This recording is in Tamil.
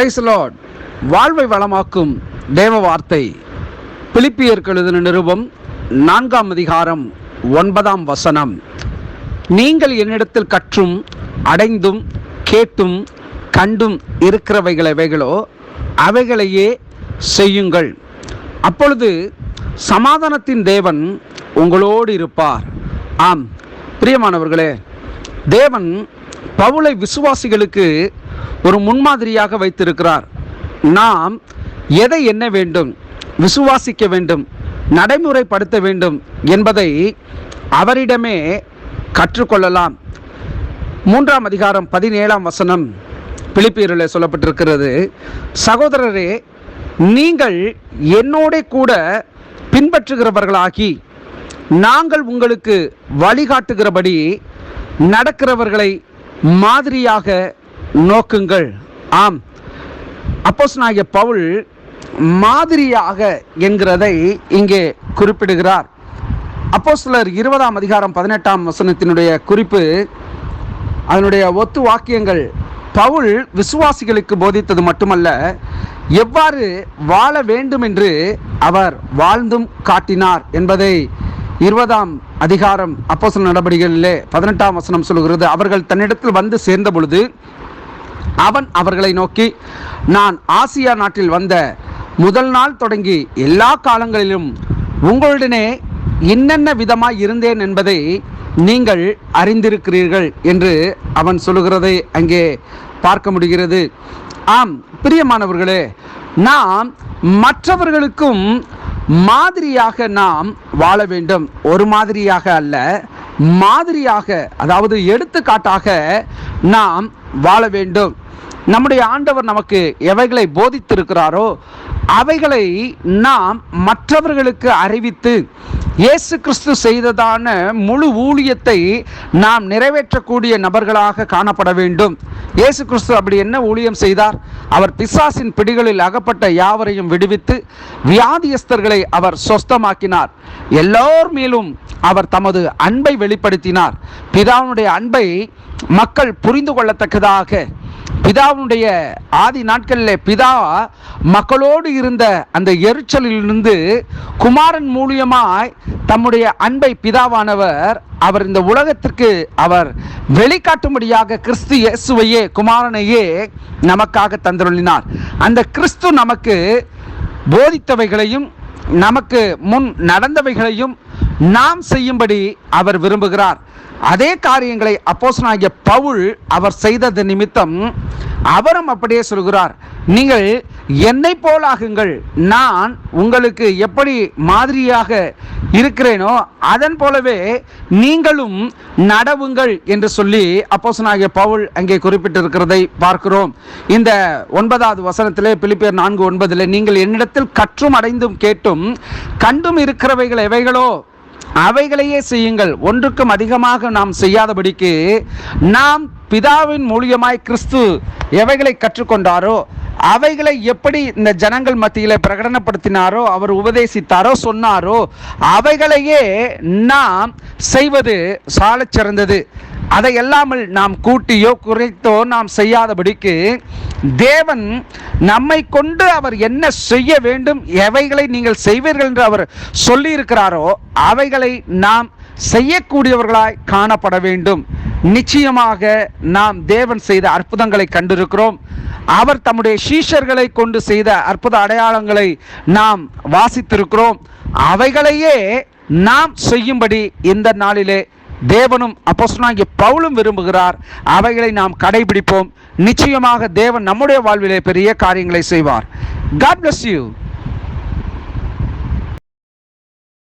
Price Lord. வாழ்வை வளமாக்கும் தேவ வார்த்தை. பிலிப்பியருக்கு எழுதின நிருபம் 4ஆம் அதிகாரம் 9ஆம் வசனம். நீங்கள் என்னிடத்தில் கற்றும் அடைந்தும் கேட்டும் கண்டும் இருக்கிறவைகளோ அவைகளையே செய்யுங்கள். அப்பொழுது சமாதானத்தின் தேவன் உங்களோடு இருப்பார். ஆம் பிரியமானவர்களே, தேவன் பவுலை விசுவாசிகளுக்கு ஒரு முன்மாதிரியாக வைத்திருக்கிறார். நாம் எதை எண்ண வேண்டும், விசுவாசிக்க வேண்டும், நடைமுறைப்படுத்த வேண்டும் என்பதை அவரிடமே கற்றுக்கொள்ளலாம். 3ஆம் அதிகாரம் 17ஆம் வசனம் பிலிப்பியரிலே சொல்லப்பட்டிருக்கிறது. சகோதரரே, நீங்கள் என்னோட கூட பின்பற்றுகிறவர்களாகி நாங்கள் உங்களுக்கு வழிகாட்டுகிறபடி நடக்கிறவர்களை மாதிரியாக நோக்குங்கள். ஆம், அப்போஸ்தலனாகிய பவுல் மாதிரியாக என்கிறதை இங்கே குறிப்பிடுகிறார். அப்போஸ்தலர் 20ஆம் அதிகாரம் 18ஆம் வசனத்தினுடைய குறிப்பு, அதனுடைய ஒத்து வாக்கியங்கள் பவுல் விசுவாசிகளுக்கு போதித்தது மட்டுமல்ல, எவ்வாறு வாழ வேண்டும் என்று அவர் வாழ்ந்தும் காட்டினார் என்பதை 20ஆம் அதிகாரம் அப்போஸ்தலர் நடபடிகளிலே 18ஆம் வசனம் சொல்கிறது. அவர்கள் தன்னிடத்தில் வந்து சேர்ந்த பொழுது அவன் அவர்களை நோக்கி, நான் ஆசியா நாட்டில் வந்த முதல் நாள் தொடங்கி எல்லா காலங்களிலும் உங்களுடனே இன்னென்ன விதமாய் இருந்தேன் என்பதை நீங்கள் அறிந்திருக்கிறீர்கள் என்று அவன் சொல்லுகிறதை அங்கே பார்க்க முடிகிறது. ஆம் பிரியமானவர்களே, நாம் மற்றவர்களுக்கும் மாதிரியாக நாம் வாழ வேண்டும். ஒரு மாதிரியாக அல்ல, மாதிரியாக, அதாவது எடுத்துக்காட்டாக நாம் வாழ வேண்டும். நம்முடைய ஆண்டவர் நமக்கு எவைகளை போதித்திருக்கிறாரோ அவைகளை நாம் மற்றவர்களுக்கு அறிவித்து இயேசு கிறிஸ்து செய்ததான முழு ஊழியத்தை நாம் நிறைவேற்றக்கூடிய நபர்களாக காணப்பட வேண்டும். இயேசு கிறிஸ்து அப்படி என்ன ஊழியம் செய்தார்? அவர் பிசாசின் பிடிகளில் அகப்பட்ட யாவரையும் விடுவித்து வியாதியஸ்தர்களை அவர் சொஸ்தமாக்கினார். எல்லோர் மேலும் அவர் தமது அன்பை வெளிப்படுத்தினார். பிதாவுடைய அன்பை மக்கள் புரிந்து கொள்ளத்தக்கதாக, பிதாவுடைய ஆதி நாட்களில் பிதா மக்களோடு இருந்த அந்த எரிச்சலிலிருந்து குமாரன் மூலியமாய் தம்முடைய அன்பை பிதாவானவர் அவர் இந்த உலகத்திற்கு அவர் வெளிக்காட்டும்படியாக கிறிஸ்து இயேசுவையே, குமாரனையே நமக்காக தந்தருளினார். அந்த கிறிஸ்து நமக்கு போதித்தவைகளையும் நமக்கு முன் நடந்தவைகளையும் நாம் செய்யும்படி அவர் விரும்புகிறார். அதே காரியங்களை அப்போஸ்தலனாகிய பவுல் அவர் செய்தது நிமித்தம் அவரும் அப்படியே சொல்கிறார், நீங்கள் என்னை போலாகுங்கள், நான் உங்களுக்கு எப்படி மாதிரியாக இருக்கிறேனோ அதன் போலவே நீங்களும் நடவுங்கள் என்று சொல்லி அப்போஸ்தலனாகிய பவுல் அங்கே குறிப்பிட்டிருக்கிறதை பார்க்கிறோம். இந்த 9வது வசனத்திலே, பிலிப்பியர் 4:9, நீங்கள் என்னிடத்தில் கற்றும் அடைந்தும் கேட்டும் கண்டும் இருக்கிறவைகள் எவைகளோ அவைகளையே செய்யுங்கள். ஒன்றுக்கும் அதிகமாக நாம் செய்யாதபடிக்கு நாம் பிதாவின் மூலியமாய் கிறிஸ்து எவைகளை கற்றுக்கொண்டாரோ அவைகளை எப்படி இந்த ஜனங்கள் மத்தியில் பிரகடனப்படுத்தினாரோ, அவர் உபதேசித்தாரோ, சொன்னாரோ அவைகளையே நாம் செய்வது சாலச் சிறந்தது. அதை எல்லாமல் நாம் கூட்டியோ குறைத்தோ நாம் செய்யாதபடிக்கு தேவன் நம்மை கொண்டு அவர் என்ன செய்ய வேண்டும், எவைகளை நீங்கள் செய்வீர்கள் என்று அவர் சொல்லி இருக்கிறாரோ அவைகளை நாம் செய்யக்கூடியவர்களாய் காணப்பட வேண்டும். நிச்சயமாக நாம் தேவன் செய்த அற்புதங்களை கண்டிருக்கிறோம். அவர் தம்முடைய சீஷர்களை கொண்டு செய்த அற்புத அடையாளங்களை நாம் வாசித்திருக்கிறோம். அவைகளையே நாம் செய்யும்படி இந்த நாளிலே தேவனும் அப்போஸ்தலனாகிய பவுலும் விரும்புகிறார். அவைகளை நாம் கடைபிடிப்போம். நிச்சயமாக தேவன் நம்முடைய வாழ்விலே பெரிய காரியங்களை செய்வார். God bless you.